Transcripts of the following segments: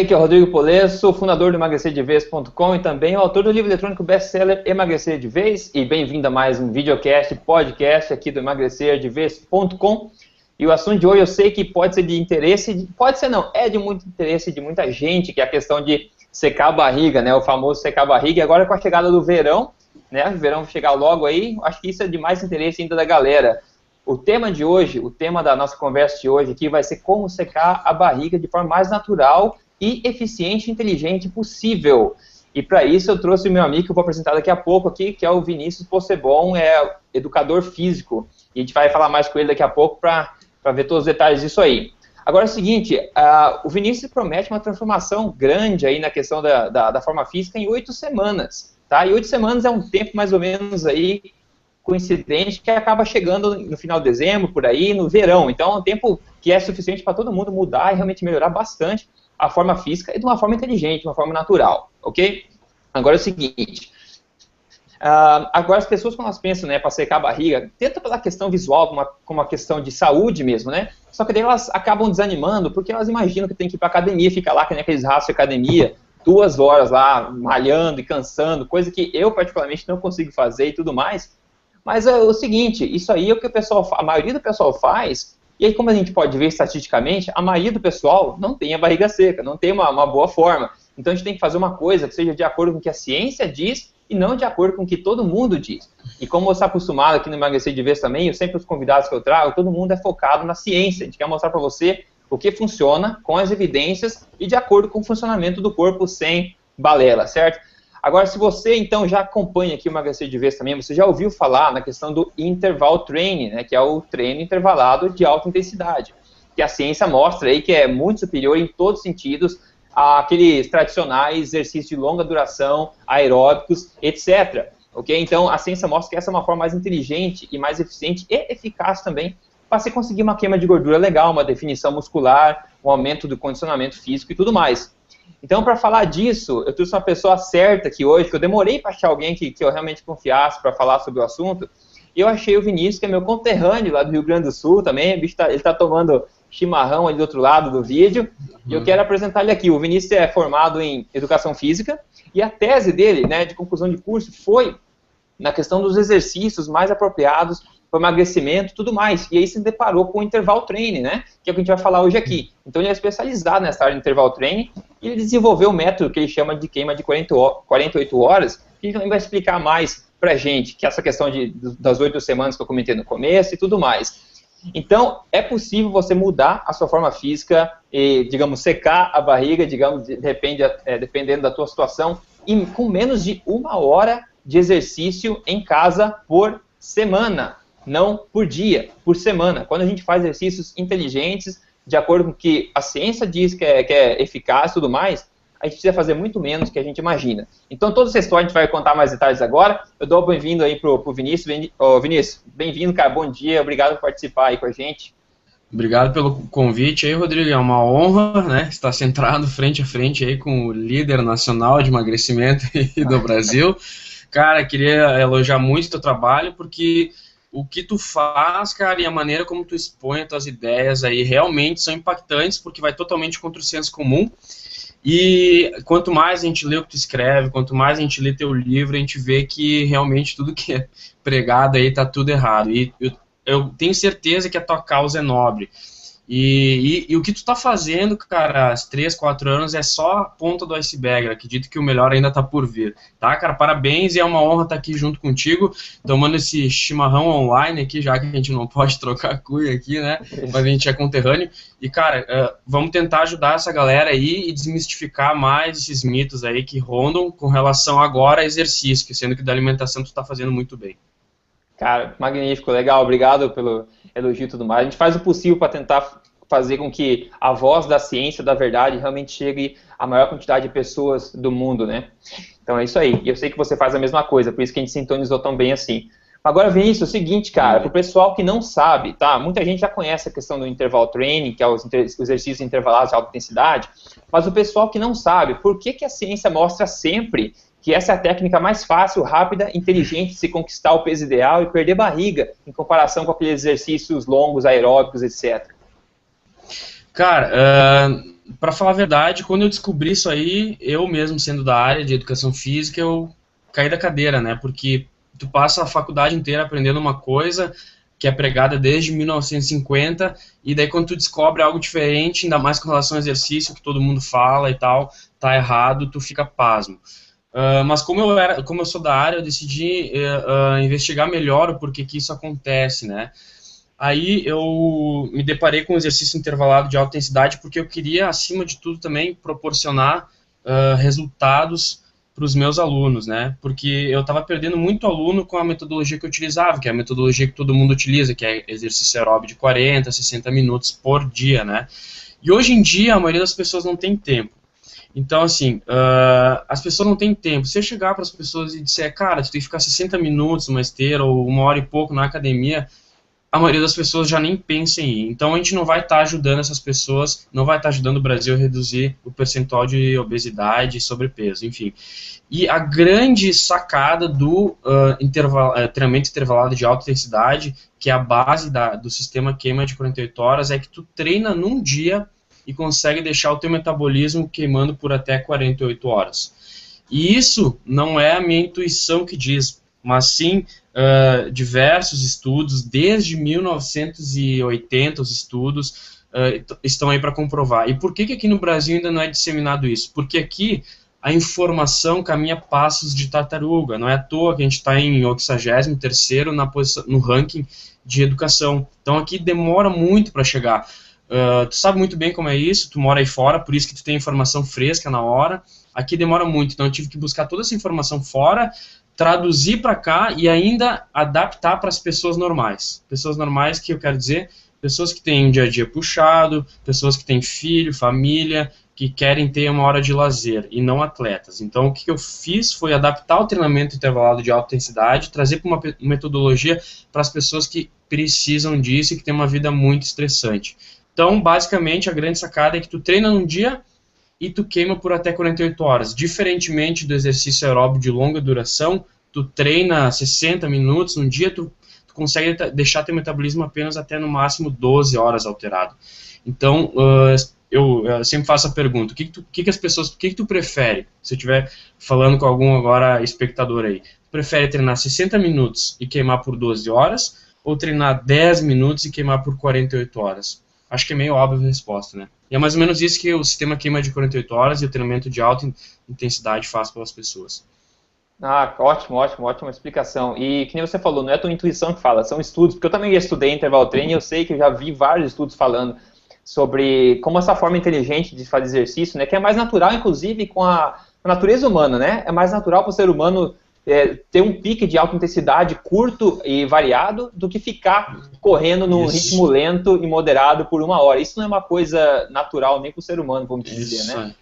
Aqui é o Rodrigo Polesso, fundador do emagrecerdevez.com e também o autor do livro eletrônico best-seller Emagrecer de Vez. E bem-vindo a mais um videocast, podcast aqui do emagrecerdevez.com. E o assunto de hoje eu sei que pode ser de interesse, pode ser não, é de muito interesse de muita gente, que é a questão de secar a barriga, né? O famoso secar a barriga. E agora com a chegada do verão, né? O verão vai chegar logo aí, acho que isso é de mais interesse ainda da galera. O tema de hoje, o tema da nossa conversa de hoje aqui vai ser como secar a barriga de forma mais natural e eficiente e inteligente possível. E para isso eu trouxe o meu amigo que eu vou apresentar daqui a pouco aqui, que é o Vinícius Possebon, é educador físico. E a gente vai falar mais com ele daqui a pouco para ver todos os detalhes disso aí. Agora é o seguinte, o Vinícius promete uma transformação grande aí na questão da forma física em 8 semanas. Tá? E 8 semanas é um tempo mais ou menos aí coincidente que acaba chegando no final de dezembro, por aí, no verão. Então é um tempo que é suficiente para todo mundo mudar e realmente melhorar bastante a forma física e de uma forma inteligente, de uma forma natural, ok? Agora é o seguinte, agora as pessoas quando elas pensam, né, para secar a barriga, tanto pela questão visual como a questão de saúde mesmo, né, só que daí elas acabam desanimando porque elas imaginam que tem que ir para academia, ficar lá, que nem aqueles rastros de academia, 2 horas lá, malhando e cansando, coisa que eu particularmente não consigo fazer e tudo mais, mas é o seguinte, isso aí é o que a maioria do pessoal faz. E aí, como a gente pode ver estatisticamente, a maioria do pessoal não tem a barriga seca, não tem uma boa forma. Então a gente tem que fazer uma coisa que seja de acordo com o que a ciência diz e não de acordo com o que todo mundo diz. E como você está acostumado aqui no Emagrecer de Vez também, eu sempre os convidados que eu trago, todo mundo é focado na ciência. A gente quer mostrar para você o que funciona com as evidências e de acordo com o funcionamento do corpo sem balela, certo? Agora, se você, então, já acompanha aqui o Emagrecer de Vez também, você já ouviu falar na questão do interval training, né, que é o treino intervalado de alta intensidade, que a ciência mostra aí que é muito superior em todos os sentidos àqueles tradicionais exercícios de longa duração, aeróbicos, etc. Okay? Então, a ciência mostra que essa é uma forma mais inteligente e mais eficiente e eficaz também para você conseguir uma queima de gordura legal, uma definição muscular, um aumento do condicionamento físico e tudo mais. Então, para falar disso, eu trouxe uma pessoa certa aqui hoje, que eu demorei para achar alguém que eu realmente confiasse para falar sobre o assunto, e eu achei o Vinícius, que é meu conterrâneo lá do Rio Grande do Sul também, ele está tomando chimarrão ali do outro lado do vídeo, e eu quero apresentar ele aqui. O Vinícius é formado em Educação Física, e a tese dele, né, de conclusão de curso, foi na questão dos exercícios mais apropriados para emagrecimento e tudo mais. E aí se deparou com o interval training, né? Que é o que a gente vai falar hoje aqui. Então ele é especializado nessa área de interval training e ele desenvolveu um método que ele chama de queima de 48 horas, que ele também vai explicar mais pra gente, que é essa questão das 8 semanas que eu comentei no começo e tudo mais. Então, é possível você mudar a sua forma física e, digamos, secar a barriga, digamos, dependendo da tua situação, e com menos de 1 hora de exercício em casa por semana. Não por dia, por semana. Quando a gente faz exercícios inteligentes, de acordo com o que a ciência diz que é eficaz e tudo mais, a gente precisa fazer muito menos do que a gente imagina. Então, toda essa história a gente vai contar mais detalhes agora. Eu dou bem-vindo aí pro Vinícius. Vinícius, bem-vindo, cara, bom dia, obrigado por participar aí com a gente. Obrigado pelo convite aí, Rodrigo, é uma honra, né, estar sentado frente a frente aí com o líder nacional de emagrecimento do Brasil. Cara, queria elogiar muito o teu trabalho, porque o que tu faz, cara, e a maneira como tu expõe as tuas ideias aí realmente são impactantes, porque vai totalmente contra o senso comum. E quanto mais a gente lê o que tu escreve, quanto mais a gente lê teu livro, a gente vê que realmente tudo que é pregado aí tá tudo errado. E eu tenho certeza que a tua causa é nobre. E o que tu tá fazendo, cara, há 3, 4 anos é só a ponta do iceberg. Eu acredito que o melhor ainda tá por vir, tá, cara? Parabéns e é uma honra estar aqui junto contigo, tomando esse chimarrão online aqui, já que a gente não pode trocar cuia aqui, né? Mas a gente é conterrâneo. E, cara, vamos tentar ajudar essa galera aí e desmistificar mais esses mitos aí que rondam com relação agora a exercício, sendo que da alimentação tu tá fazendo muito bem. Cara, magnífico, legal, obrigado pelo elogio e tudo mais. A gente faz o possível para tentar fazer com que a voz da ciência, da verdade, realmente chegue à maior quantidade de pessoas do mundo, né? Então é isso aí. E eu sei que você faz a mesma coisa, por isso que a gente sintonizou tão bem assim. Agora, Vinícius, é o seguinte, cara, para o pessoal que não sabe, tá? Muita gente já conhece a questão do interval training, que é os exercícios intervalados de alta intensidade, mas o pessoal que não sabe, por que a ciência mostra sempre que essa é a técnica mais fácil, rápida, inteligente de se conquistar o peso ideal e perder barriga, em comparação com aqueles exercícios longos, aeróbicos, etc. Cara, para falar a verdade, quando eu descobri isso aí, eu mesmo sendo da área de educação física, eu caí da cadeira, né? Porque tu passa a faculdade inteira aprendendo uma coisa que é pregada desde 1950, e daí quando tu descobre algo diferente, ainda mais com relação ao exercício, que todo mundo fala e tal, tá errado, tu fica pasmo. Mas como eu sou da área, eu decidi investigar melhor o porquê que isso acontece, né? Aí eu me deparei com um exercício intervalado de alta intensidade porque eu queria, acima de tudo, também proporcionar resultados para os meus alunos, né? Porque eu estava perdendo muito aluno com a metodologia que eu utilizava, que é a metodologia que todo mundo utiliza, que é exercício aeróbico de 40, 60 minutos por dia, né? E hoje em dia, a maioria das pessoas não tem tempo. Então, assim, as pessoas não têm tempo. Se eu chegar para as pessoas e disser, cara, tu tem que ficar 60 minutos numa esteira ou 1 hora e pouco na academia, a maioria das pessoas já nem pensa em ir. Então a gente não vai estar ajudando essas pessoas, não vai estar ajudando o Brasil a reduzir o percentual de obesidade e sobrepeso, enfim. E a grande sacada do treinamento intervalado de alta intensidade, que é a base do sistema queima de 48 horas, é que tu treina num dia e consegue deixar o teu metabolismo queimando por até 48 horas. E isso não é a minha intuição que diz, mas sim diversos estudos, desde 1980 os estudos estão aí para comprovar. E por que aqui no Brasil ainda não é disseminado isso? Porque aqui a informação caminha passos de tartaruga, não é à toa que a gente está em 83º no ranking de educação. Então aqui demora muito para chegar. Tu sabe muito bem como é isso, tu mora aí fora, por isso que tu tem informação fresca na hora. Aqui demora muito, então eu tive que buscar toda essa informação fora, traduzir para cá e ainda adaptar para as pessoas normais. Pessoas normais que eu quero dizer, pessoas que têm um dia a dia puxado, pessoas que têm filho, família, que querem ter uma hora de lazer e não atletas. Então o que eu fiz foi adaptar o treinamento intervalado de alta intensidade, trazer para uma metodologia para as pessoas que precisam disso e que têm uma vida muito estressante. Então, basicamente, a grande sacada é que tu treina num dia e tu queima por até 48 horas. Diferentemente do exercício aeróbico de longa duração, tu treina 60 minutos num dia, tu consegue deixar teu metabolismo apenas até no máximo 12 horas alterado. Então, eu sempre faço a pergunta, o que tu prefere? Se eu estiver falando com algum agora espectador aí, tu prefere treinar 60 minutos e queimar por 12 horas ou treinar 10 minutos e queimar por 48 horas? Acho que é meio óbvia a resposta, né? E é mais ou menos isso que o sistema queima de 48 horas e o treinamento de alta intensidade faz pelas pessoas. Ah, ótima explicação. E que nem você falou, não é a tua intuição que fala, são estudos, porque eu também estudei interval training e eu sei que eu já vi vários estudos falando sobre como essa forma inteligente de fazer exercício, né, que é mais natural, inclusive, com a natureza humana, né? É mais natural para o ser humano ter um pique de alta intensidade curto e variado do que ficar correndo num ritmo lento e moderado por 1 hora. Isso não é uma coisa natural nem para o ser humano, vamos dizer, né?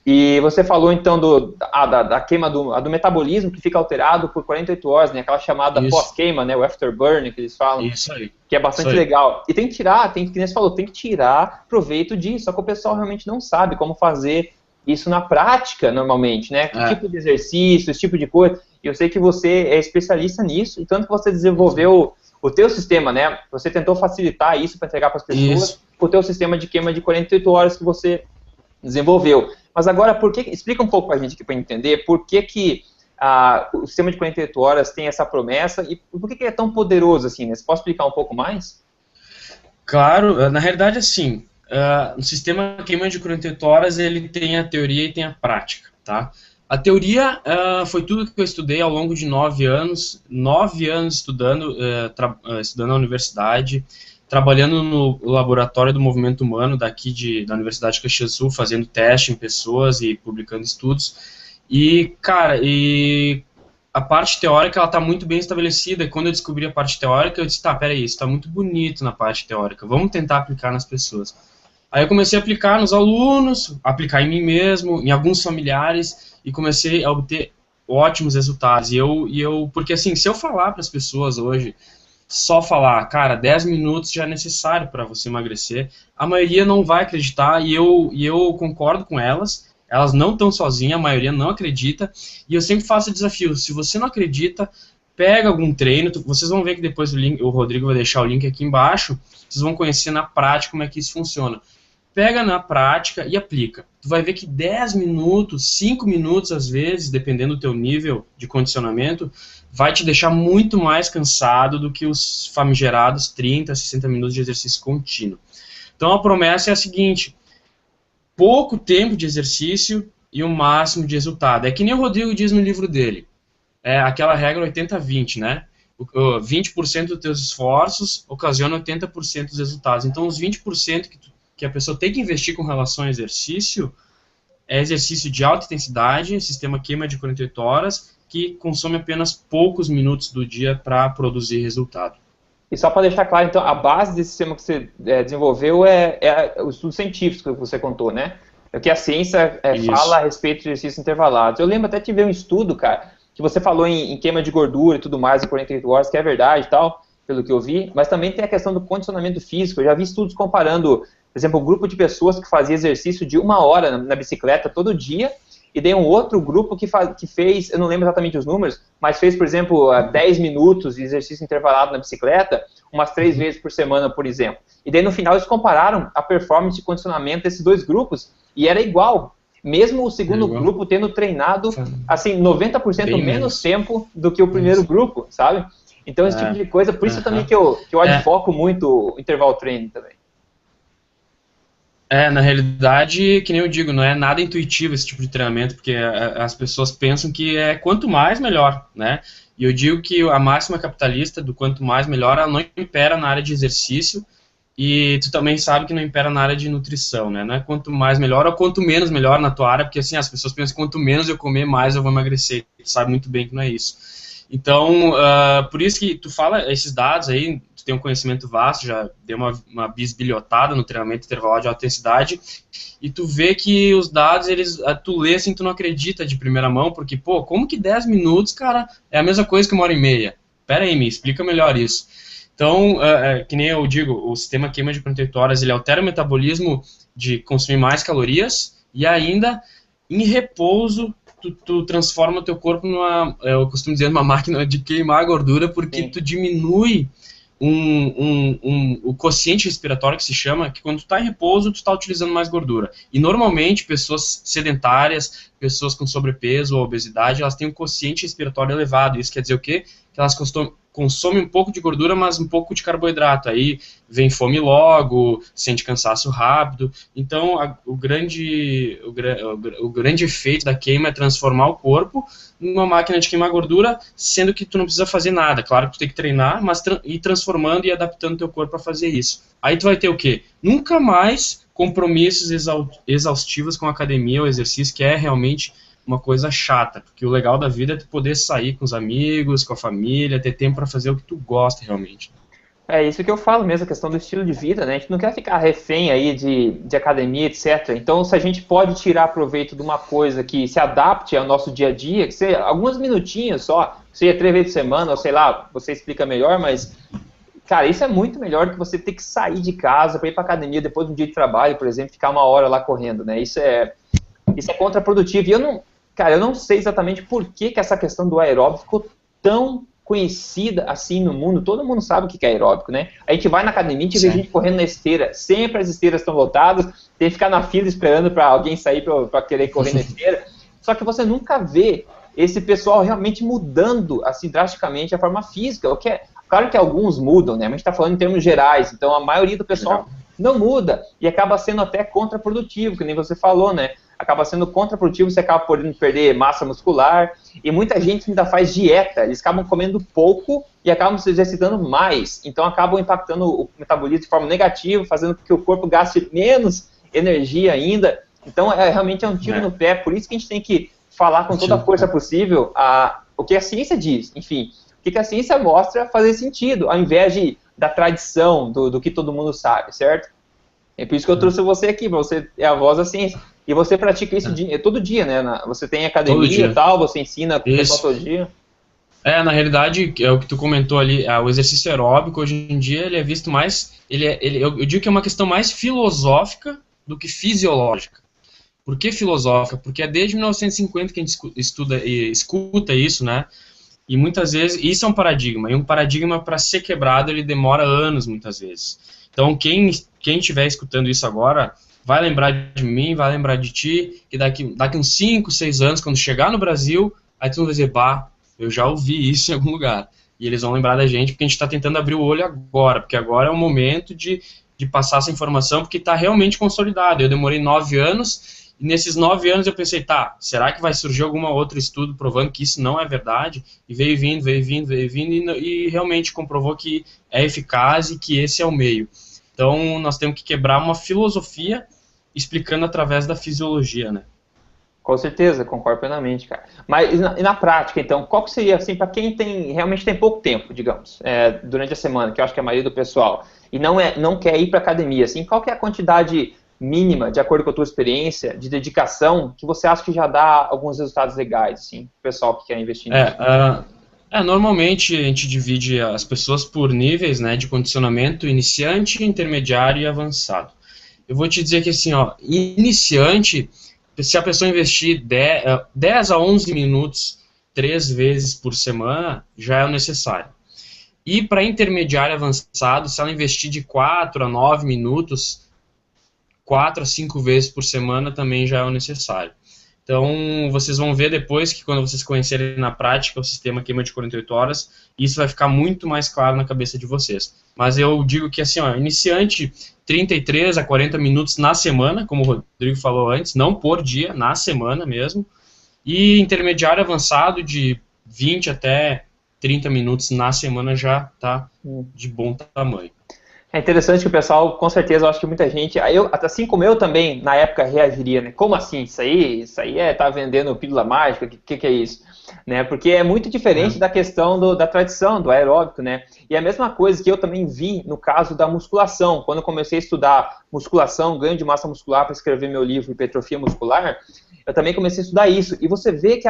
E você falou então da queima do metabolismo que fica alterado por 48 horas, né? Aquela chamada pós-queima, né? O afterburn que eles falam. Isso aí. Que é bastante legal. E tem que tirar, que nem você falou, tem que tirar proveito disso. Só que o pessoal realmente não sabe como fazer isso na prática, normalmente, né? Que tipo de exercício, esse tipo de coisa. E eu sei que você é especialista nisso, e tanto que você desenvolveu o teu sistema, né? Você tentou facilitar isso para entregar para as pessoas, o teu sistema de queima de 48 horas que você desenvolveu. Mas agora, explica um pouco para a gente aqui para entender por que o sistema de 48 horas tem essa promessa e por que é tão poderoso assim, né? Você pode explicar um pouco mais? Claro, na realidade, assim, o sistema queima de 48 horas, ele tem a teoria e tem a prática, tá? A teoria foi tudo que eu estudei ao longo de 9 anos estudando na universidade, trabalhando no laboratório do movimento humano daqui da Universidade de Caxias do Sul, fazendo teste em pessoas e publicando estudos. E, cara, a parte teórica, ela está muito bem estabelecida, e quando eu descobri a parte teórica, eu disse, tá, peraí, isso está muito bonito na parte teórica, vamos tentar aplicar nas pessoas. Aí eu comecei a aplicar nos alunos, aplicar em mim mesmo, em alguns familiares, e comecei a obter ótimos resultados. Porque assim, se eu falar para as pessoas hoje, só falar, cara, 10 minutos já é necessário para você emagrecer, a maioria não vai acreditar, e eu concordo com elas, elas não estão sozinhas, a maioria não acredita, e eu sempre faço desafio, se você não acredita, pega algum treino, vocês vão ver que depois o Rodrigo vai deixar o link aqui embaixo, vocês vão conhecer na prática como é que isso funciona. Pega na prática e aplica. Tu vai ver que 10 minutos, 5 minutos às vezes, dependendo do teu nível de condicionamento, vai te deixar muito mais cansado do que os famigerados 30, 60 minutos de exercício contínuo. Então a promessa é a seguinte, pouco tempo de exercício e o máximo de resultado. É que nem o Rodrigo diz no livro dele, é aquela regra 80-20, né? 20% dos teus esforços ocasiona 80% dos resultados. Então os 20% que a pessoa tem que investir com relação ao exercício é exercício de alta intensidade, sistema queima de 48 horas, que consome apenas poucos minutos do dia para produzir resultado. E só para deixar claro, então, a base desse sistema que você desenvolveu é o estudo científico que você contou, né? É o que a ciência fala a respeito de exercícios intervalados. Eu lembro até de ver um estudo, cara, que você falou em queima de gordura e tudo mais em 48 horas, que é verdade e tal, pelo que eu vi, mas também tem a questão do condicionamento físico. Eu já vi estudos comparando, por exemplo, um grupo de pessoas que fazia exercício de 1 hora na bicicleta todo dia, e daí um outro grupo que fez, eu não lembro exatamente os números, mas fez, por exemplo, 10 minutos de exercício intervalado na bicicleta, umas 3 vezes por semana, por exemplo. E daí no final eles compararam a performance de condicionamento desses dois grupos, e era igual, mesmo o segundo grupo tendo treinado, assim, 90% menos tempo do que o primeiro grupo, sabe? Então esse tipo de coisa, por isso também que eu advoco muito o interval training também. Na realidade, que nem eu digo, não é nada intuitivo esse tipo de treinamento, porque as pessoas pensam que é quanto mais, melhor, né? E eu digo que a máxima capitalista do quanto mais, melhor, ela não impera na área de exercício, e tu também sabe que não impera na área de nutrição, né? Não é quanto mais, melhor, ou quanto menos, melhor na tua área, porque assim, as pessoas pensam que quanto menos eu comer, mais eu vou emagrecer. Tu sabe muito bem que não é isso. Então, por isso que tu fala esses dados aí, tu tem um conhecimento vasto, já deu uma bisbilhotada no treinamento intervalado de alta intensidade, e tu vê que os dados, tu lê assim, tu não acredita de primeira mão, porque, pô, como que 10 minutos, cara, é a mesma coisa que 1h30? Pera aí, me explica melhor isso. Então, que nem eu digo, o sistema queima de 48 horas, ele altera o metabolismo de consumir mais calorias, e ainda, em repouso, tu transforma o teu corpo eu costumo dizer, numa máquina de queimar gordura, porque tu diminui o quociente respiratório, que se chama, que quando tu está em repouso, tu está utilizando mais gordura. E normalmente, pessoas sedentárias, pessoas com sobrepeso ou obesidade, elas têm um quociente respiratório elevado. Isso quer dizer o quê? Que elas consomem um pouco de gordura, mas um pouco de carboidrato. Aí vem fome logo, sente cansaço rápido. Então, o grande efeito da queima é transformar o corpo numa máquina de queimar gordura, sendo que tu não precisa fazer nada. Claro que tu tem que treinar, mas ir transformando e adaptando teu corpo para fazer isso. Aí tu vai ter o quê? Nunca mais compromissos exaustivos com a academia ou exercício, que é realmente uma coisa chata, porque o legal da vida é tu poder sair com os amigos, com a família, ter tempo para fazer o que tu gosta realmente. É isso que eu falo mesmo, a questão do estilo de vida, né? A gente não quer ficar refém aí de academia, etc. Então, se a gente pode tirar proveito de uma coisa que se adapte ao nosso dia a dia, que seja alguns minutinhos só, seja 3 vezes por semana, ou sei lá, você explica melhor, mas, cara, isso é muito melhor do que você ter que sair de casa para ir para academia depois de um dia de trabalho, por exemplo, ficar 1 hora lá correndo, né? Isso é contraprodutivo. E eu não sei exatamente por que essa questão do aeróbico ficou tão conhecida assim no mundo. Todo mundo sabe o que é aeróbico, né? A gente vai na academia e vê gente correndo na esteira. Sempre as esteiras estão lotadas, tem que ficar na fila esperando para alguém sair para querer correr na esteira. Só que você nunca vê esse pessoal realmente mudando assim drasticamente a forma física. Claro que alguns mudam, né? Mas a gente está falando em termos gerais. Então a maioria do pessoal não muda e acaba sendo até contraprodutivo, que nem você falou, né? Acaba sendo contraprodutivo, você acaba podendo perder massa muscular, e muita gente ainda faz dieta, eles acabam comendo pouco e acabam se exercitando mais, então acabam impactando o metabolismo de forma negativa, fazendo com que o corpo gaste menos energia ainda. Então realmente é um tiro no pé, por isso que a gente tem que falar com toda a força possível o que a ciência diz, enfim, o que a ciência mostra fazer sentido, ao invés da tradição, do que todo mundo sabe, certo? É por isso que eu trouxe você aqui, você é a voz da ciência. E você pratica isso todo dia, né? Você tem academia e tal, você ensina o pessoal todo dia. Na realidade, é o que tu comentou ali, o exercício aeróbico, hoje em dia, ele é visto mais, eu digo que é uma questão mais filosófica do que fisiológica. Por que filosófica? Porque é desde 1950 que a gente escuta isso, né? E muitas vezes, isso é um paradigma, e um paradigma para ser quebrado ele demora anos muitas vezes. Então quem estiver escutando isso agora, vai lembrar de mim, vai lembrar de ti, que daqui uns 5, 6 anos, quando chegar no Brasil, aí tu vai dizer, bah, eu já ouvi isso em algum lugar. E eles vão lembrar da gente, porque a gente está tentando abrir o olho agora, porque agora é o momento de passar essa informação, porque está realmente consolidado. Eu demorei 9 anos, e nesses 9 anos eu pensei, tá, será que vai surgir algum outro estudo provando que isso não é verdade? E veio vindo, e realmente comprovou que é eficaz e que esse é o meio. Então, nós temos que quebrar uma filosofia explicando através da fisiologia, né? Com certeza, concordo plenamente, cara. Mas e na prática, então, qual que seria, assim, para quem realmente tem pouco tempo, digamos, durante a semana, que eu acho que é a maioria do pessoal, e não quer ir para academia, assim, qual que é a quantidade mínima, de acordo com a tua experiência, de dedicação, que você acha que já dá alguns resultados legais, assim, pro pessoal que quer investir nisso? Normalmente a gente divide as pessoas por níveis, né, de condicionamento iniciante, intermediário e avançado. Eu vou te dizer que, assim, ó, iniciante, se a pessoa investir 10 a 11 minutos 3 vezes por semana, já é o necessário. E para intermediário avançado, se ela investir de 4 a 9 minutos, 4 a 5 vezes por semana também já é o necessário. Então, vocês vão ver depois que quando vocês conhecerem na prática o sistema queima de 48 horas, isso vai ficar muito mais claro na cabeça de vocês. Mas eu digo que, assim, ó, iniciante, 33 a 40 minutos na semana, como o Rodrigo falou antes, não por dia, na semana mesmo. E intermediário avançado, de 20 até 30 minutos na semana já está de bom tamanho. É interessante que o pessoal, com certeza, eu acho que muita gente, assim como eu também, na época, reagiria, né? Como assim? Isso aí tá vendendo pílula mágica? O que é isso? Né? Porque é muito diferente da questão da tradição, do aeróbico, né? E é a mesma coisa que eu também vi no caso da musculação. Quando eu comecei a estudar musculação, ganho de massa muscular para escrever meu livro Hipertrofia Muscular, eu também comecei a estudar isso. E você vê que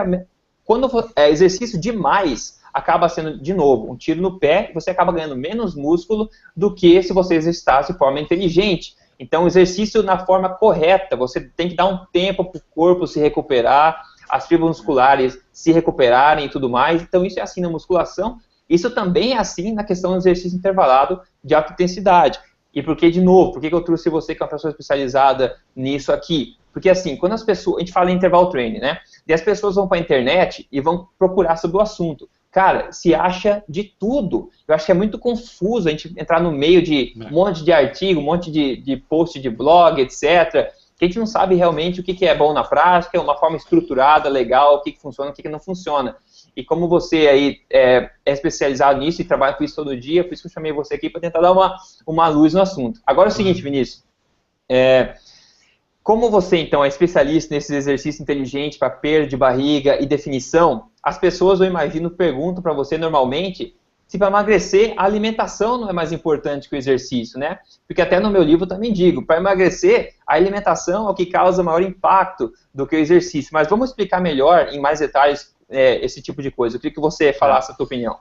quando é exercício demais, acaba sendo, de novo, um tiro no pé, e você acaba ganhando menos músculo do que se você exercitasse de forma inteligente. Então, o exercício na forma correta, você tem que dar um tempo para o corpo se recuperar, as fibras musculares se recuperarem e tudo mais. Então, isso é assim na musculação, isso também é assim na questão do exercício intervalado de alta intensidade. E por que, de novo, por que eu trouxe você, que é uma pessoa especializada nisso aqui? Porque assim, quando a gente fala em interval training, né? E as pessoas vão para a internet e vão procurar sobre o assunto. Cara, se acha de tudo. Eu acho que é muito confuso a gente entrar no meio de um monte de artigo, um monte de post de blog, etc., que a gente não sabe realmente o que é bom na prática, uma forma estruturada, legal, o que funciona, o que não funciona. E como você aí é especializado nisso e trabalha com isso todo dia, por isso que eu chamei você aqui para tentar dar uma luz no assunto. Agora é o seguinte, Vinícius, como você, então, é especialista nesses exercícios inteligentes para perda de barriga e definição, as pessoas, eu imagino, perguntam para você normalmente se para emagrecer a alimentação não é mais importante que o exercício, né? Porque até no meu livro eu também digo, para emagrecer, a alimentação é o que causa maior impacto do que o exercício. Mas vamos explicar melhor, em mais detalhes, esse tipo de coisa. Eu queria que você falasse a sua opinião.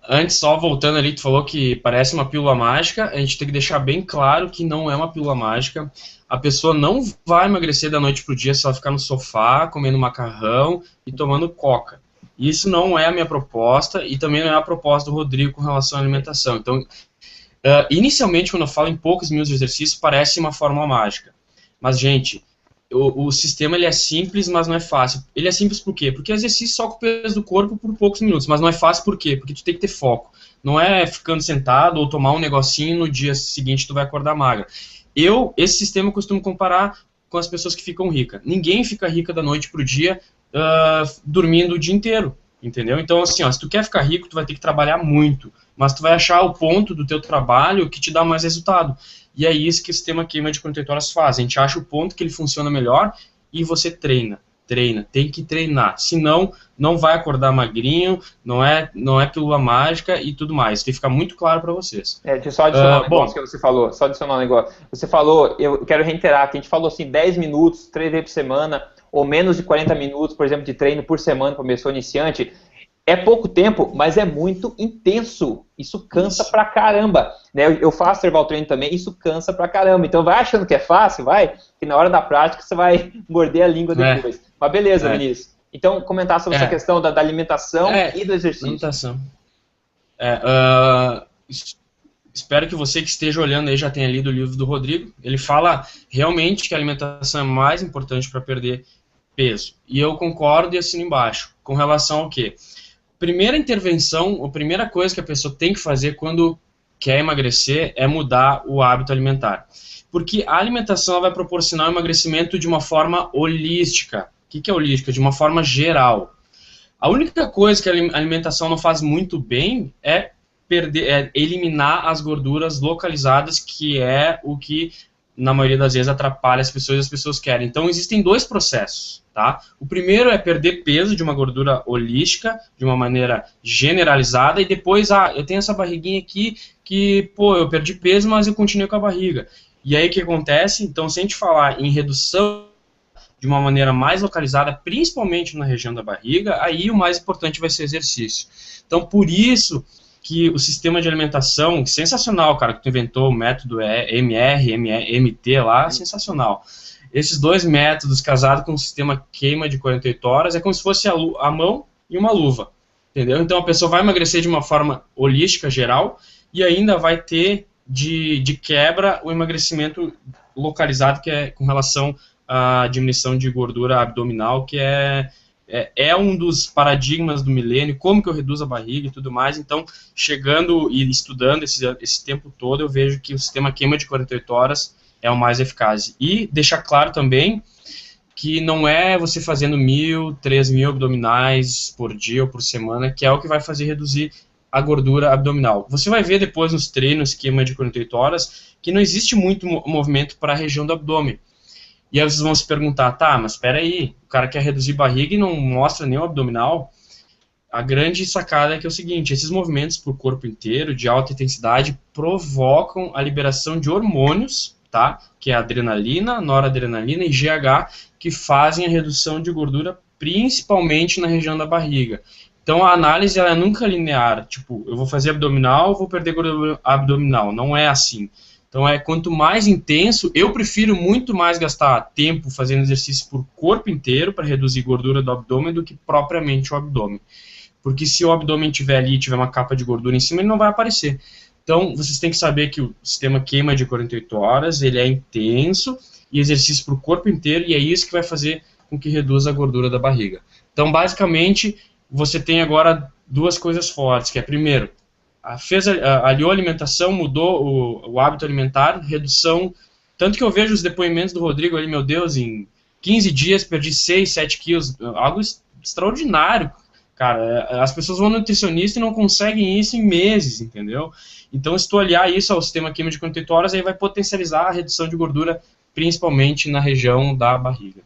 Antes, só voltando ali, tu falou que parece uma pílula mágica, a gente tem que deixar bem claro que não é uma pílula mágica. A pessoa não vai emagrecer da noite pro dia se ela ficar no sofá, comendo macarrão e tomando coca. Isso não é a minha proposta e também não é a proposta do Rodrigo com relação à alimentação. Então, inicialmente, quando eu falo em poucos minutos de exercício, parece uma fórmula mágica. Mas, gente, o sistema ele é simples, mas não é fácil. Ele é simples por quê? Porque o exercício soca o peso do corpo por poucos minutos, mas não é fácil por quê? Porque tu tem que ter foco. Não é ficando sentado ou tomar um negocinho e no dia seguinte tu vai acordar magra. Esse sistema eu costumo comparar com as pessoas que ficam ricas. Ninguém fica rica da noite pro dia dormindo o dia inteiro, entendeu? Então, assim, ó, se tu quer ficar rico, tu vai ter que trabalhar muito, mas tu vai achar o ponto do teu trabalho que te dá mais resultado. E é isso que o sistema queima de 48 horas faz. A gente acha o ponto que ele funciona melhor e você treina, tem que treinar. Senão, não vai acordar magrinho, não é pílula mágica e tudo mais. Tem que ficar muito claro para vocês. Deixa eu só adicionar um negócio que você falou. Você falou, eu quero reiterar, que a gente falou assim, 10 minutos, 3 vezes por semana, ou menos de 40 minutos, por exemplo, de treino por semana para uma pessoa iniciante. É pouco tempo, mas é muito intenso. Isso cansa pra caramba. Né? Eu faço interval training também, isso cansa pra caramba. Então vai achando que é fácil, vai, que na hora da prática você vai morder a língua depois. Mas beleza, Vinícius. Então, comentar sobre essa questão da alimentação e do exercício. Alimentação. Espero que você que esteja olhando aí já tenha lido o livro do Rodrigo. Ele fala realmente que a alimentação é mais importante para perder peso. E eu concordo e assino embaixo. Com relação ao quê? Primeira intervenção, a primeira coisa que a pessoa tem que fazer quando quer emagrecer é mudar o hábito alimentar. Porque a alimentação vai proporcionar o emagrecimento de uma forma holística. O que é holística? De uma forma geral. A única coisa que a alimentação não faz muito bem é eliminar as gorduras localizadas, que é o que, na maioria das vezes, atrapalha as pessoas e as pessoas querem. Então, existem dois processos. Tá? O primeiro é perder peso de uma gordura holística, de uma maneira generalizada, e depois, eu tenho essa barriguinha aqui que, eu perdi peso, mas eu continuei com a barriga. E aí o que acontece? Então, se a gente falar em redução de uma maneira mais localizada, principalmente na região da barriga, aí o mais importante vai ser o exercício. Então, por isso que o sistema de alimentação, sensacional, cara, que tu inventou, o método MT lá, sensacional. Esses dois métodos, casados com o sistema queima de 48 horas, é como se fosse a mão e uma luva, entendeu? Então a pessoa vai emagrecer de uma forma holística, geral, e ainda vai ter de quebra o emagrecimento localizado, que é com relação à diminuição de gordura abdominal, que é um dos paradigmas do milênio, como que eu reduzo a barriga e tudo mais. Então, chegando e estudando esse tempo todo, eu vejo que o sistema queima de 48 horas é o mais eficaz. E deixar claro também que não é você fazendo 1.000, 3.000 abdominais por dia ou por semana que é o que vai fazer reduzir a gordura abdominal. Você vai ver depois nos treinos queima de 48 horas que não existe muito movimento para a região do abdômen. E aí vocês vão se perguntar, tá, mas espera aí, o cara quer reduzir barriga e não mostra nem o abdominal? A grande sacada é que é o seguinte, esses movimentos para o corpo inteiro, de alta intensidade, provocam a liberação de hormônios, tá? Que é a adrenalina, noradrenalina e GH, que fazem a redução de gordura, principalmente na região da barriga. Então a análise ela é nunca linear, tipo, eu vou fazer abdominal, vou perder gordura abdominal, não é assim. Então quanto mais intenso, eu prefiro muito mais gastar tempo fazendo exercício por corpo inteiro para reduzir gordura do abdômen do que propriamente o abdômen. Porque se o abdômen tiver ali, tiver uma capa de gordura em cima, ele não vai aparecer. Então, vocês têm que saber que o sistema queima de 48 horas, ele é intenso, e exercício para o corpo inteiro, e é isso que vai fazer com que reduza a gordura da barriga. Então, basicamente, você tem agora duas coisas fortes, que é, primeiro, aliou a alimentação, mudou o hábito alimentar, redução, tanto que eu vejo os depoimentos do Rodrigo ali, meu Deus, em 15 dias perdi 6, 7 quilos, algo extraordinário. Cara, as pessoas vão no nutricionista e não conseguem isso em meses, entendeu? Então, se tu aliar isso ao sistema queima de 48 horas, aí vai potencializar a redução de gordura, principalmente na região da barriga.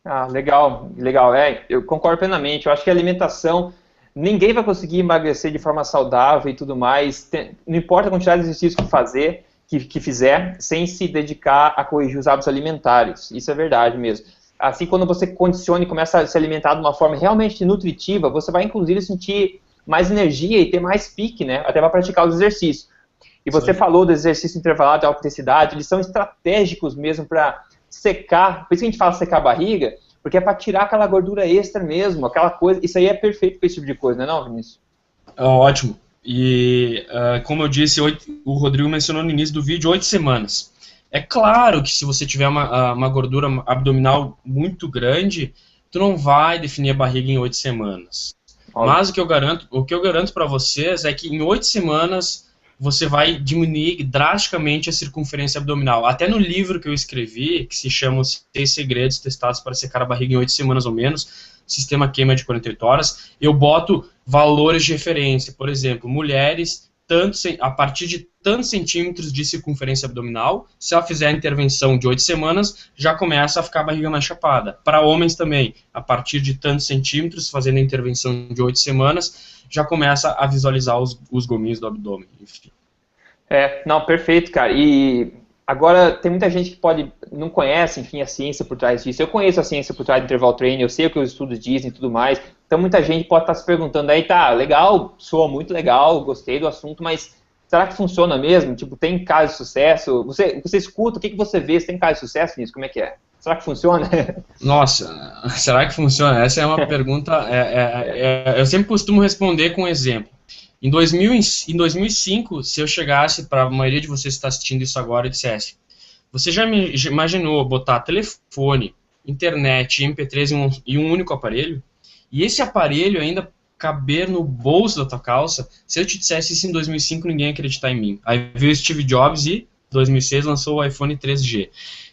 Ah, legal, legal. Eu concordo plenamente. Eu acho que a alimentação, ninguém vai conseguir emagrecer de forma saudável e tudo mais, não importa a quantidade de exercício que fizer, sem se dedicar a corrigir os hábitos alimentares. Isso é verdade mesmo. Assim, quando você condiciona e começa a se alimentar de uma forma realmente nutritiva, você vai, inclusive, sentir mais energia e ter mais pique, né? Até para praticar os exercícios. E você falou do exercício intervalado de alta intensidade, eles são estratégicos mesmo para secar, por isso que a gente fala secar a barriga, porque é para tirar aquela gordura extra mesmo, aquela coisa, isso aí é perfeito para esse tipo de coisa, não é não, Vinícius? Ótimo. E, como eu disse, o Rodrigo mencionou no início do vídeo, 8 semanas. É claro que se você tiver uma gordura abdominal muito grande, tu não vai definir a barriga em 8 semanas. Óbvio. Mas o que eu garanto para vocês é que em 8 semanas você vai diminuir drasticamente a circunferência abdominal. Até no livro que eu escrevi, que se chama Os 6 Segredos Testados para Secar a Barriga em 8 semanas ou menos, sistema queima de 48 horas, eu boto valores de referência. Por exemplo, mulheres a partir de tantos centímetros de circunferência abdominal, se ela fizer a intervenção de 8 semanas, já começa a ficar a barriga mais chapada. Para homens também, a partir de tantos centímetros, fazendo a intervenção de 8 semanas, já começa a visualizar os gominhos do abdômen, enfim. Não, perfeito, cara. E agora, tem muita gente que não conhece, enfim, a ciência por trás disso. Eu conheço a ciência por trás do interval training, eu sei o que os estudos dizem e tudo mais. Então muita gente pode estar se perguntando aí, tá, legal, soa muito legal, gostei do assunto, mas será que funciona mesmo? Tipo, tem caso de sucesso? Você escuta, o que você vê? Você tem caso de sucesso nisso? Como é que é? Será que funciona? Nossa, será que funciona? Essa é uma pergunta, eu sempre costumo responder com um exemplo. Em 2005, se eu chegasse para a maioria de vocês que está assistindo isso agora e dissesse, você já imaginou botar telefone, internet, MP3 em um único aparelho? E esse aparelho ainda caber no bolso da tua calça? Se eu te dissesse isso em 2005, ninguém ia acreditar em mim. Aí veio Steve Jobs e, em 2006, lançou o iPhone 3G.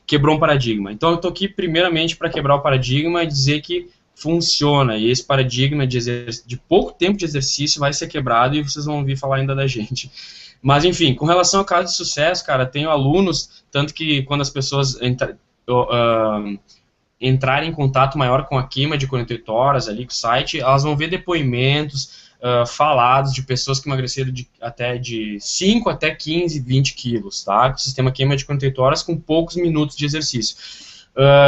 Quebrou um paradigma. Então eu estou aqui primeiramente para quebrar o paradigma e dizer que funciona. E esse paradigma de pouco tempo de exercício vai ser quebrado e vocês vão ouvir falar ainda da gente. Mas, enfim, com relação ao caso de sucesso, cara, tenho alunos, tanto que quando as pessoas entrarem em contato maior com a Queima de 48 horas, ali com o site, elas vão ver depoimentos falados de pessoas que emagreceram de 5 até 15, 20 quilos, tá? O sistema Queima de 48 horas com poucos minutos de exercício.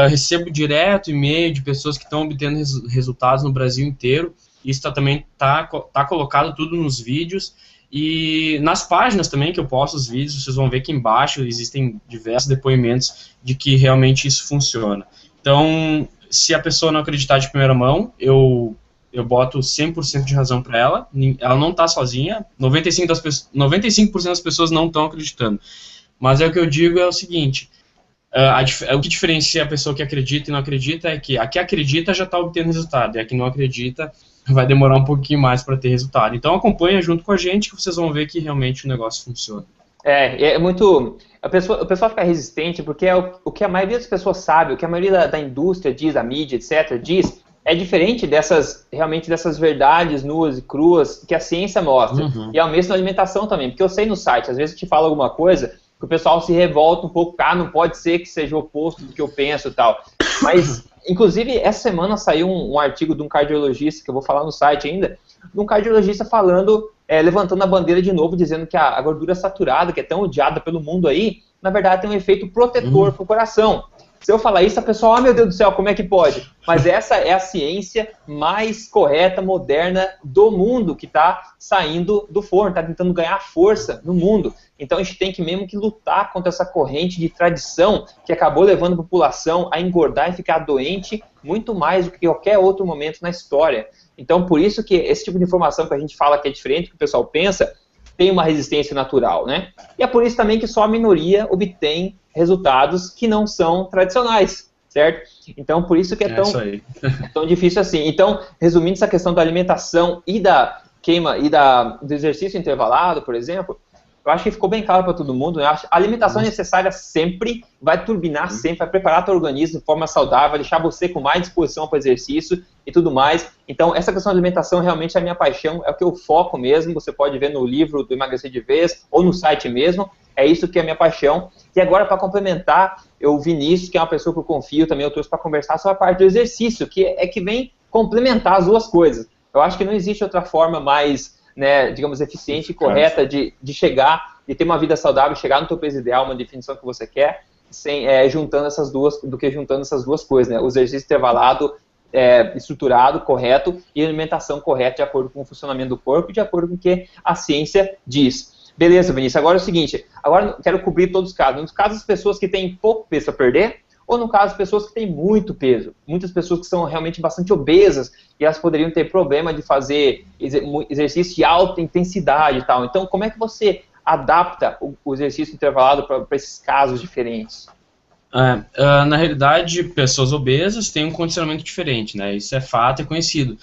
Recebo direto e-mail de pessoas que estão obtendo resultados no Brasil inteiro. Isso também tá colocado tudo nos vídeos. E nas páginas também que eu posto os vídeos, vocês vão ver que embaixo existem diversos depoimentos de que realmente isso funciona. Então, se a pessoa não acreditar de primeira mão, eu boto 100% de razão para ela. Ela não está sozinha, 95% das pessoas não estão acreditando. Mas o que eu digo é o seguinte, o que diferencia a pessoa que acredita e não acredita é que a que acredita já está obtendo resultado, e a que não acredita vai demorar um pouquinho mais para ter resultado. Então acompanha junto com a gente que vocês vão ver que realmente o negócio funciona. É muito... O pessoal fica resistente porque é o que a maioria das pessoas sabe, o que a maioria da indústria diz, a mídia, etc., diz, é diferente realmente dessas verdades nuas e cruas que a ciência mostra. Uhum. E é o mesmo na alimentação também, porque eu sei no site, às vezes eu te falo alguma coisa que o pessoal se revolta um pouco, não pode ser que seja o oposto do que eu penso e tal. Mas, inclusive, essa semana saiu um artigo de um cardiologista, que eu vou falar no site ainda, de um cardiologista falando, levantando a bandeira de novo, dizendo que a gordura saturada, que é tão odiada pelo mundo aí, na verdade tem um efeito protetor para o coração. Se eu falar isso, a pessoa, meu Deus do céu, como é que pode? Mas essa é a ciência mais correta, moderna do mundo, que está saindo do forno, está tentando ganhar força no mundo. Então a gente tem que mesmo que lutar contra essa corrente de tradição que acabou levando a população a engordar e ficar doente muito mais do que qualquer outro momento na história. Então por isso que esse tipo de informação que a gente fala que é diferente do que o pessoal pensa, tem uma resistência natural, né? E é por isso também que só a minoria obtém resultados que não são tradicionais, certo? Então, por isso que é tão difícil assim. Então, resumindo essa questão da alimentação e da queima e do exercício intervalado, por exemplo, eu acho que ficou bem claro para todo mundo, né? A alimentação é necessária sempre, vai turbinar sempre, vai preparar teu organismo de forma saudável, vai deixar você com mais disposição para o exercício e tudo mais. Então, essa questão da alimentação realmente é a minha paixão, é o que eu foco mesmo, você pode ver no livro do Emagrecer de Vez ou no site mesmo, é isso que é a minha paixão. E agora, para complementar, o Vinícius, que é uma pessoa que eu confio também, eu trouxe para conversar sobre a parte do exercício, que vem complementar as duas coisas. Eu acho que não existe outra forma mais, né, digamos, eficiente e correta de chegar e ter uma vida saudável, chegar no teu peso ideal, uma definição que você quer, juntando essas duas coisas, né? O exercício intervalado, estruturado, correto, e a alimentação correta de acordo com o funcionamento do corpo e de acordo com o que a ciência diz. Beleza, Vinícius, agora é o seguinte, agora eu quero cobrir todos os casos. Nos casos das pessoas que têm pouco peso a perder, ou no caso das pessoas que têm muito peso. Muitas pessoas que são realmente bastante obesas e elas poderiam ter problema de fazer exercício de alta intensidade e tal. Então, como é que você adapta o exercício intervalado para esses casos diferentes? Na realidade, pessoas obesas têm um condicionamento diferente, né? Isso é fato, é conhecido.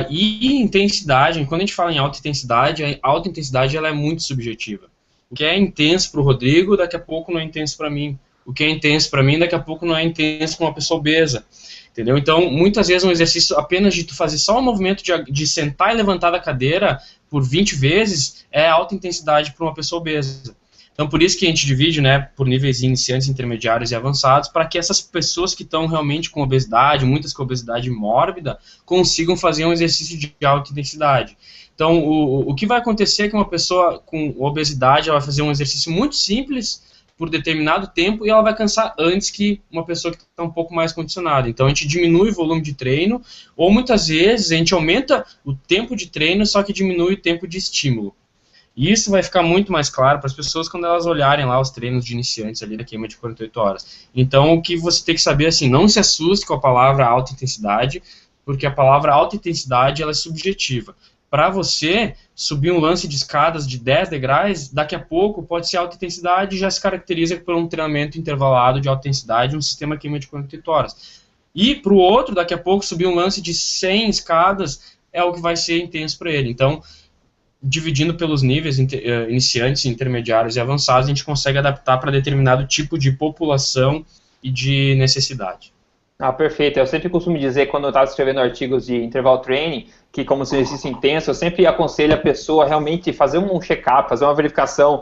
E intensidade, quando a gente fala em alta intensidade ela é muito subjetiva. O que é intenso para o Rodrigo, daqui a pouco não é intenso para mim. O que é intenso para mim, daqui a pouco não é intenso para uma pessoa obesa. Entendeu? Então, muitas vezes um exercício apenas de tu fazer só o movimento de sentar e levantar da cadeira por 20 vezes é alta intensidade para uma pessoa obesa. Então, por isso que a gente divide, né, por níveis iniciantes, intermediários e avançados, para que essas pessoas que estão realmente com obesidade, muitas com obesidade mórbida, consigam fazer um exercício de alta intensidade. Então, o que vai acontecer é que uma pessoa com obesidade ela vai fazer um exercício muito simples, por determinado tempo e ela vai cansar antes que uma pessoa que está um pouco mais condicionada. Então a gente diminui o volume de treino, ou muitas vezes a gente aumenta o tempo de treino, só que diminui o tempo de estímulo. E isso vai ficar muito mais claro para as pessoas quando elas olharem lá os treinos de iniciantes ali da queima de 48 horas. Então o que você tem que saber, assim, não se assuste com a palavra alta intensidade, porque a palavra alta intensidade ela é subjetiva. Para você subir um lance de escadas de 10 degraus, daqui a pouco pode ser alta intensidade e já se caracteriza por um treinamento intervalado de alta intensidade, um sistema queima de 48 horas. E para o outro, daqui a pouco subir um lance de 100 escadas é o que vai ser intenso para ele. Então, dividindo pelos níveis iniciantes, intermediários e avançados, a gente consegue adaptar para determinado tipo de população e de necessidade. Ah, perfeito. Eu sempre costumo dizer, quando eu estava escrevendo artigos de interval training, que como se exercício intenso, eu sempre aconselho a pessoa realmente fazer um check-up, fazer uma verificação,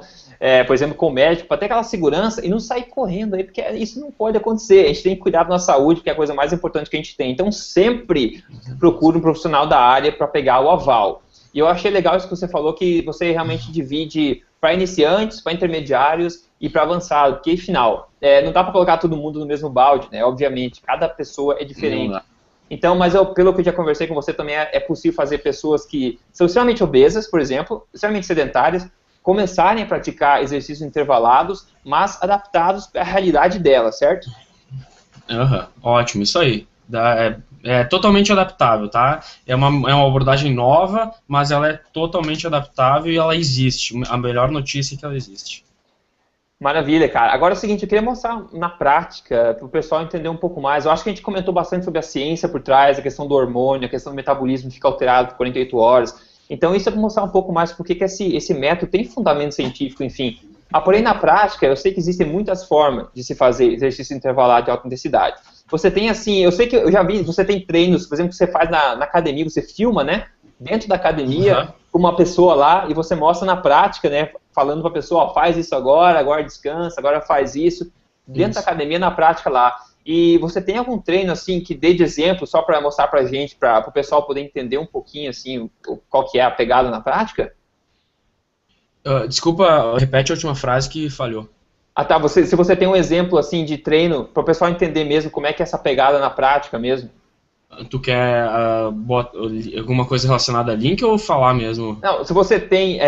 por exemplo, com o médico, para ter aquela segurança e não sair correndo aí, porque isso não pode acontecer. A gente tem que cuidar da nossa saúde, que é a coisa mais importante que a gente tem. Então, sempre procure um profissional da área para pegar o aval. E eu achei legal isso que você falou, que você realmente divide para iniciantes, para intermediários e para avançado, porque, afinal, não dá para colocar todo mundo no mesmo balde, né? Obviamente, cada pessoa é diferente. Então, mas pelo que eu já conversei com você, também é possível fazer pessoas que são extremamente obesas, por exemplo, extremamente sedentárias, começarem a praticar exercícios intervalados, mas adaptados à realidade dela, certo? Ótimo, isso aí. É totalmente adaptável, tá? É uma abordagem nova, mas ela é totalmente adaptável e ela existe. A melhor notícia é que ela existe. Maravilha, cara. Agora é o seguinte, eu queria mostrar na prática, para o pessoal entender um pouco mais. Eu acho que a gente comentou bastante sobre a ciência por trás, a questão do hormônio, a questão do metabolismo que fica alterado por 48 horas. Então isso é para mostrar um pouco mais porque que esse método tem fundamento científico, enfim. Porém, na prática, eu sei que existem muitas formas de se fazer exercício intervalado de alta intensidade. Você tem assim, eu sei que eu já vi, você tem treinos, por exemplo, que você faz na academia, você filma, né? Dentro da academia, com uma pessoa lá, e você mostra na prática, né? Falando para a pessoa, ó, faz isso agora descansa, agora faz isso. Dentro da academia, na prática lá. E você tem algum treino, assim, que dê de exemplo, só para mostrar pra gente, para o pessoal poder entender um pouquinho, assim, qual que é a pegada na prática? Desculpa, repete a última frase que falhou. Ah, tá. Se você tem um exemplo, assim, de treino, para o pessoal entender mesmo como é que é essa pegada na prática mesmo. Tu quer alguma coisa relacionada a link ou falar mesmo? Não, se você tem,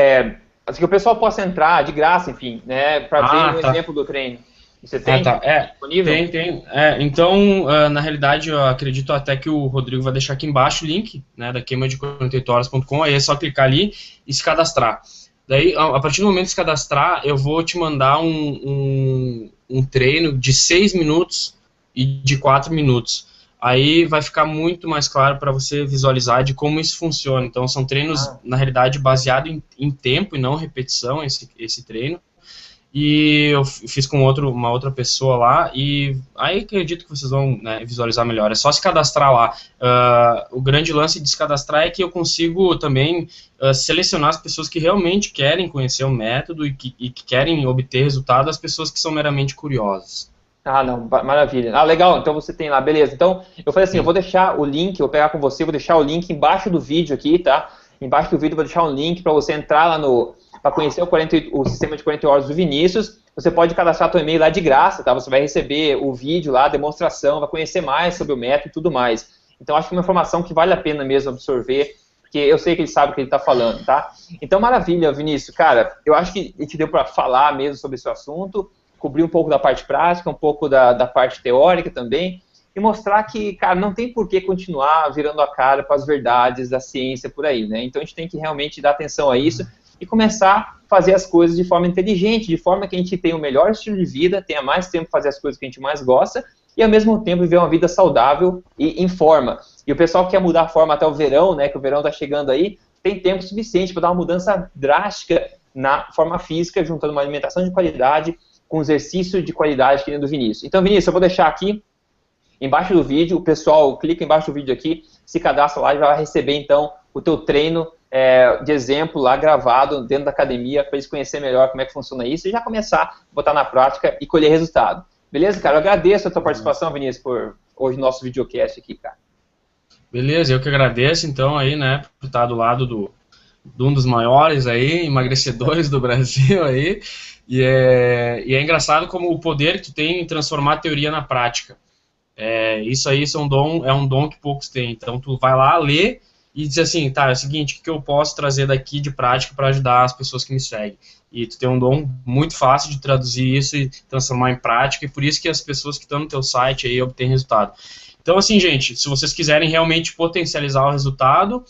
assim, que o pessoal possa entrar de graça, enfim, né, para ver um exemplo do treino. Você tem disponível? Tem. Então, na realidade, eu acredito até que o Rodrigo vai deixar aqui embaixo o link, né, da queima de 48horas.com, aí é só clicar ali e se cadastrar. Daí, a partir do momento de se cadastrar, eu vou te mandar um treino de 6 minutos e de 4 minutos. Aí vai ficar muito mais claro para você visualizar de como isso funciona. Então, são treinos, na realidade, baseados em tempo e não repetição, esse treino. E eu fiz com uma outra pessoa lá, e aí acredito que vocês vão, né, visualizar melhor. É só se cadastrar lá. O grande lance de se cadastrar é que eu consigo também selecionar as pessoas que realmente querem conhecer o método e que querem obter resultado, as pessoas que são meramente curiosas. Ah, não, maravilha. Legal, então você tem lá, beleza. Então, eu falei assim, eu vou deixar o link, eu vou pegar com você, vou deixar o link embaixo do vídeo aqui, tá? Embaixo do vídeo eu vou deixar um link para você entrar lá para conhecer o sistema de 48 horas do Vinícius. Você pode cadastrar seu e-mail lá de graça, tá? Você vai receber o vídeo lá, a demonstração, vai conhecer mais sobre o método e tudo mais. Então, acho que é uma informação que vale a pena mesmo absorver, porque eu sei que ele sabe o que ele está falando, tá? Então, maravilha, Vinícius. Cara, eu acho que a gente deu para falar mesmo sobre esse assunto, cobrir um pouco da parte prática, um pouco da parte teórica também, e mostrar que, cara, não tem por que continuar virando a cara para as verdades da ciência por aí, né? Então, a gente tem que realmente dar atenção a isso e começar a fazer as coisas de forma inteligente, de forma que a gente tenha o melhor estilo de vida, tenha mais tempo para fazer as coisas que a gente mais gosta e, ao mesmo tempo, viver uma vida saudável e em forma. E o pessoal que quer mudar a forma até o verão, né, que o verão está chegando aí, tem tempo suficiente para dar uma mudança drástica na forma física, juntando uma alimentação de qualidade com exercício de qualidade que nem do Vinícius. Então, Vinícius, eu vou deixar aqui embaixo do vídeo, o pessoal clica embaixo do vídeo aqui, se cadastra lá e vai receber, então, o teu treino de exemplo lá gravado dentro da academia para eles conhecerem melhor como é que funciona isso e já começar a botar na prática e colher resultado. Beleza, cara? Eu agradeço a tua participação, Vinícius, por hoje no nosso videocast aqui, cara. Beleza, eu que agradeço, então, aí, né, por estar do lado de um dos maiores aí, emagrecedores do Brasil aí, e é engraçado como o poder que tu tem em transformar a teoria na prática. Isso aí é um dom que poucos têm. Então tu vai lá, lê e diz assim, tá, é o seguinte, o que eu posso trazer daqui de prática para ajudar as pessoas que me seguem? E tu tem um dom muito fácil de traduzir isso e transformar em prática, e por isso que as pessoas que estão no teu site aí obtêm resultado. Então, assim, gente, se vocês quiserem realmente potencializar o resultado,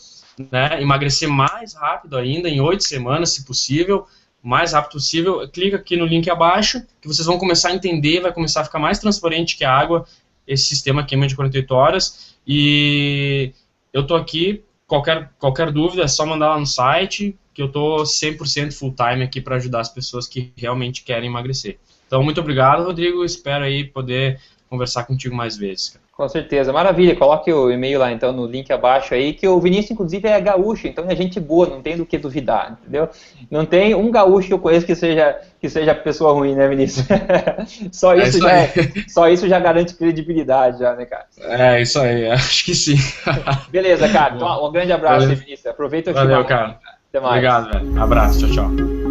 né, emagrecer mais rápido ainda, em 8 semanas, se possível, o mais rápido possível, clica aqui no link abaixo, que vocês vão começar a entender, vai começar a ficar mais transparente que a água, esse sistema queima de 48 horas, e eu tô aqui, qualquer dúvida é só mandar lá no site, que eu tô 100% full time aqui para ajudar as pessoas que realmente querem emagrecer. Então, muito obrigado, Rodrigo, espero aí poder conversar contigo mais vezes, cara. Com certeza, maravilha, coloque o e-mail lá então no link abaixo aí, que o Vinícius inclusive é gaúcho, então é gente boa, não tem do que duvidar, entendeu? Não tem um gaúcho que eu conheço que seja pessoa ruim, né, Vinícius? Só isso já garante credibilidade já, né, cara? Isso aí, acho que sim. Beleza, cara, então um grande abraço aí, Vinícius, aproveita o Valeu, cara. Até mais. Obrigado, velho. Abraço, tchau, tchau.